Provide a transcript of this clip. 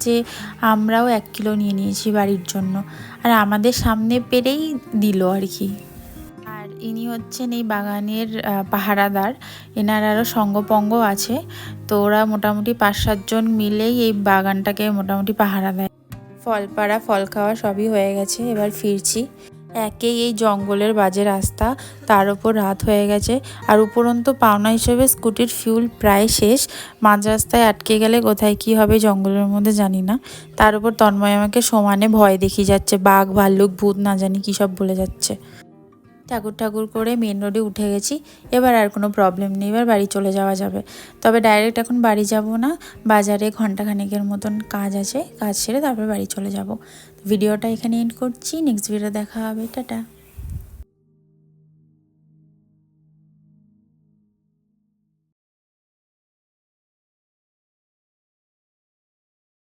যে আমরাও 1 কিলো নিয়ে নিয়েছি বাড়ির জন্য, আর আমাদের সামনে পেরেই দিল আর কি। আর ইনি হচ্ছেন এই বাগানের পাহারাদার, এনার আরও সঙ্গপঙ্গ আছে, তো ওরা মোটামুটি 5-7 জন মিলেই এই বাগানটাকে মোটামুটি পাহারা দেয়। ফল পাড়া ফল খাওয়া সবই হয়ে গেছে, এবার ফিরছি। একেই এই জঙ্গলের বাজে রাস্তা, তার উপর রাত হয়ে গেছে, আর উপরন্তু পাওনা হিসেবে স্কুটির ফিউল প্রায় শেষ। মাঝ রাস্তায় আটকে গেলে কোথায় কি হবে জঙ্গলের মধ্যে জানি না। তার উপর তন্ময় আমাকে সমানে ভয় দেখিয়ে যাচ্ছে, বাঘ ভাল্লুক ভূত না জানি কী সব বলে যাচ্ছে। ঠাকুর ঠাকুর করে মেন রোডে উঠে গেছি, এবার আর কোনো প্রবলেম নেই, এবার বাড়ি চলে যাওয়া যাবে। তবে ডাইরেক্ট এখন বাড়ি যাব না, বাজারে ঘন্টাখানেকের মতন কাজ আছে, কাজ সেরে তারপর বাড়ি চলে যাব। ভিডিওটা এখানে এন্ড করছি, নেক্সট ভিডিও দেখা হবে, টাটা।